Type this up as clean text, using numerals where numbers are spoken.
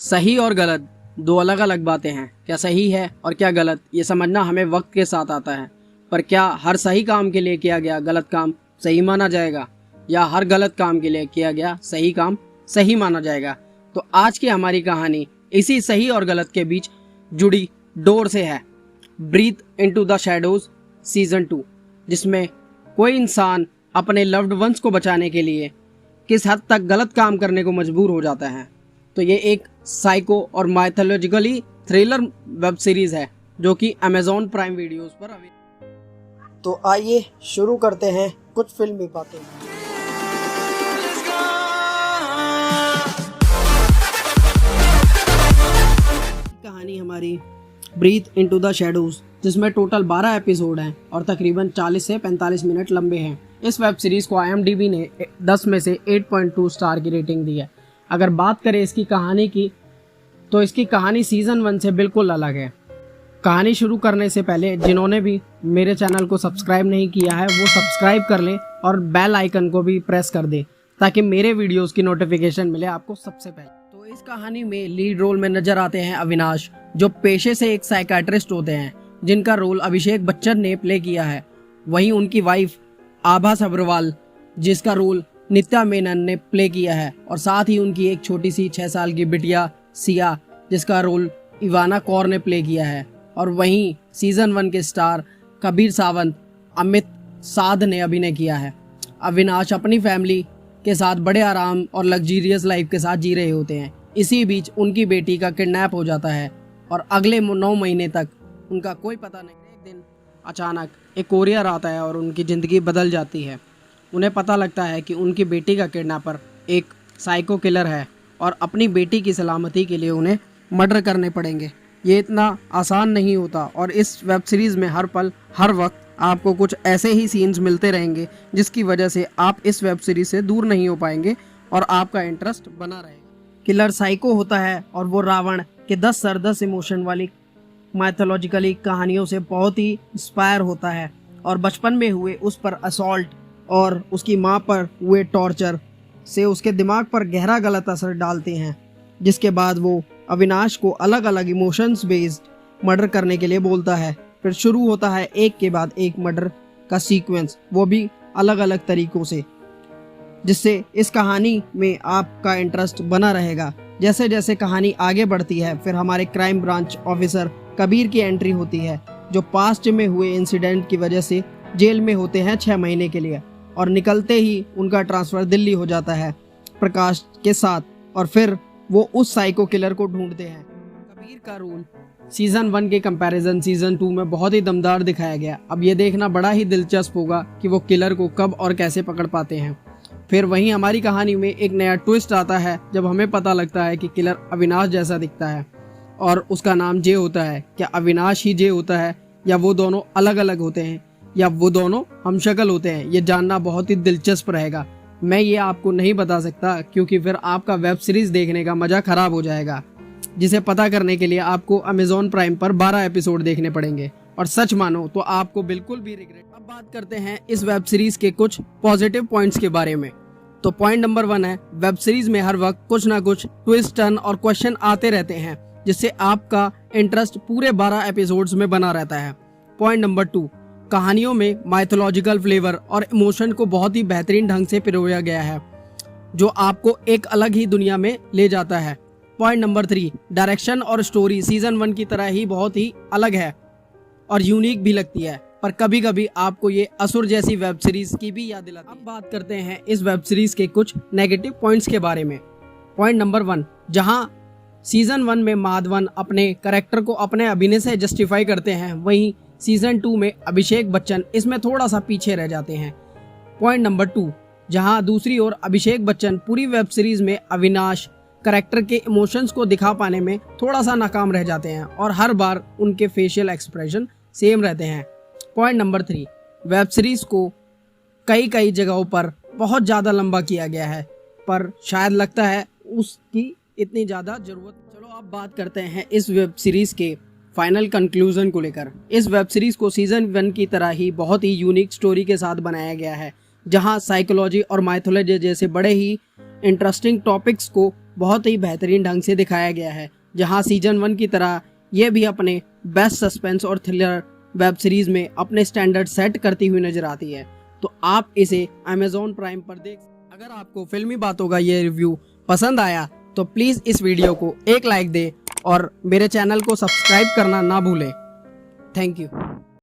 सही और गलत दो अलग अलग बातें हैं। क्या सही है और क्या गलत, ये समझना हमें वक्त के साथ आता है। पर क्या हर सही काम के लिए किया गया गलत काम सही माना जाएगा, या हर गलत काम के लिए किया गया सही काम सही माना जाएगा? तो आज की हमारी कहानी इसी सही और गलत के बीच जुड़ी डोर से है, breathe into the shadows season 2, जिसमें कोई इंसान अपने लव्ड वंस को बचाने के लिए किस हद तक गलत काम करने को मजबूर हो जाता है। तो ये एक साइको और माइथोलॉजिकली थ्रिलर वेब सीरीज है जो कि अमेजॉन प्राइम वीडियोस पर अवेलेबल। तो आइए शुरू करते हैं कुछ फिल्मी बातें। कहानी हमारी ब्रीथ इनटू द शैडोज, जिसमें टोटल 12 एपिसोड हैं और तकरीबन 40 से 45 मिनट लंबे हैं। इस वेब सीरीज को IMDb ने 10 में से 8.2 स्टार की रेटिंग दी है। अगर बात करें इसकी कहानी की, तो इसकी कहानी सीजन 1 से बिल्कुल अलग है। कहानी शुरू करने से पहले जिन्होंने भी मेरे चैनल को सब्सक्राइब नहीं किया है वो सब्सक्राइब कर ले और बेल आइकन को भी प्रेस कर दे ताकि मेरे वीडियोस की नोटिफिकेशन मिले आपको सबसे पहले। तो इस कहानी में लीड रोल में नजर आते हैं अविनाश, जो पेशे से एक साइकाट्रिस्ट होते हैं, जिनका रोल अभिषेक बच्चन ने प्ले किया है। वहीं उनकी वाइफ आभा सब्रवाल, जिसका रोल नित्या मेनन ने प्ले किया है, और साथ ही उनकी एक छोटी सी 6 साल की बिटिया सिया, जिसका रोल इवाना कौर ने प्ले किया है। और वहीं सीजन 1 के स्टार कबीर सावंत, अमित साध ने अभिनय किया है। अविनाश अपनी फैमिली के साथ बड़े आराम और लग्जरियस लाइफ के साथ जी रहे होते हैं। इसी बीच उनकी बेटी का किडनैप हो जाता है और अगले 9 महीने तक उनका कोई पता नहीं। एक दिन अचानक एक कोरियर आता है और उनकी ज़िंदगी बदल जाती है। उन्हें पता लगता है कि उनकी बेटी का किडनैपर एक साइको किलर है और अपनी बेटी की सलामती के लिए उन्हें मर्डर करने पड़ेंगे। ये इतना आसान नहीं होता और इस वेब सीरीज़ में हर पल हर वक्त आपको कुछ ऐसे ही सीन्स मिलते रहेंगे जिसकी वजह से आप इस वेब सीरीज से दूर नहीं हो पाएंगे और आपका इंटरेस्ट बना रहेगा। किलर साइको होता है और वो रावण के 10 सर 10 इमोशन वाली माइथोलॉजिकली कहानियों से बहुत ही इंस्पायर होता है और बचपन में हुए उस पर असॉल्ट और उसकी माँ पर हुए टॉर्चर से उसके दिमाग पर गहरा गलत असर डालते हैं, जिसके बाद वो अविनाश को अलग अलग इमोशंस बेस्ड मर्डर करने के लिए बोलता है। फिर शुरू होता है एक के बाद एक मर्डर का सीक्वेंस, वो भी अलग अलग तरीकों से, जिससे इस कहानी में आपका इंटरेस्ट बना रहेगा। जैसे जैसे कहानी आगे बढ़ती है, फिर हमारे क्राइम ब्रांच ऑफिसर कबीर की एंट्री होती है, जो पास्ट में हुए इंसिडेंट की वजह से जेल में होते हैं 6 महीने के लिए, और निकलते ही उनका ट्रांसफ़र दिल्ली हो जाता है प्रकाश के साथ, और फिर वो उस साइको किलर को ढूंढते हैं। कबीर का रोल सीजन 1 के कंपैरिजन सीजन 2 में बहुत ही दमदार दिखाया गया। अब ये देखना बड़ा ही दिलचस्प होगा कि वो किलर को कब और कैसे पकड़ पाते हैं। फिर वहीं हमारी कहानी में एक नया ट्विस्ट आता है जब हमें पता लगता है कि किलर अविनाश जैसा दिखता है और उसका नाम जे होता है। क्या अविनाश ही जे होता है, या वो दोनों अलग अलग होते हैं, या वो दोनों हमशक्ल होते हैं? ये जानना बहुत ही दिलचस्प रहेगा। मैं ये आपको नहीं बता सकता क्योंकि फिर आपका वेब सीरीज देखने का मजा खराब हो जाएगा, जिसे पता करने के लिए आपको अमेजॉन प्राइम पर 12 एपिसोड देखने पड़ेंगे, और सच मानो तो आपको बिल्कुल भी रिग्रेट। अब बात करते हैं इस वेब सीरीज के कुछ पॉजिटिव पॉइंट्स के बारे में। तो पॉइंट नंबर 1 है, वेब सीरीज में हर वक्त कुछ ना कुछ ट्विस्ट, टर्न और क्वेश्चन आते रहते हैं, जिससे आपका इंटरेस्ट पूरे 12 एपिसोड्स में बना रहता है। पॉइंट नंबर 2, कहानियों में माइथोलॉजिकल फ्लेवर और इमोशन को बहुत ही बेहतरीन ढंग से पिरोया गया है, जो आपको एक अलग ही दुनिया में ले जाता है। पॉइंट नंबर 3, डायरेक्शन और स्टोरी सीजन 1 की तरह ही बहुत ही अलग है और यूनिक भी लगती है, पर कभी कभी आपको ये असुर जैसी वेब सीरीज की भी याद दिलाती है। अब बात करते हैं इस वेब सीरीज के कुछ नेगेटिव पॉइंट्स के बारे में। पॉइंट नंबर 1, जहां सीजन 1 में माधवन अपने कैरेक्टर को अपने अभिनय से जस्टिफाई करते हैं, वहीं सीजन 2 में अभिषेक बच्चन इसमें थोड़ा सा पीछे रह जाते हैं। पॉइंट नंबर 2, जहां दूसरी ओर अभिषेक बच्चन पूरी वेब सीरीज में अविनाश कैरेक्टर के इमोशंस को दिखा पाने में थोड़ा सा नाकाम रह जाते हैं और हर बार उनके फेशियल एक्सप्रेशन सेम रहते हैं। पॉइंट नंबर 3, वेब सीरीज को कई जगहों पर बहुत ज़्यादा लंबा किया गया है, पर शायद लगता है उसकी इतनी ज़्यादा ज़रूरत। चलो अब बात करते हैं इस वेब सीरीज़ के फाइनल कंक्लूजन को लेकर। इस वेब सीरीज़ को सीजन 1 की तरह ही बहुत ही यूनिक स्टोरी के साथ बनाया गया है, जहां साइकोलॉजी और माइथोलॉजी जैसे बड़े ही इंटरेस्टिंग टॉपिक्स को बहुत ही बेहतरीन ढंग से दिखाया गया है, जहां सीजन 1 की तरह ये भी अपने बेस्ट सस्पेंस और थ्रिलर वेब सीरीज में अपने स्टैंडर्ड सेट करती हुई नजर आती है। तो आप इसे Amazon प्राइम पर देख। अगर आपको फिल्मी बातों का ये रिव्यू पसंद आया तो प्लीज़ इस वीडियो को एक लाइक दे और मेरे चैनल को सब्सक्राइब करना ना भूलें। Thank you.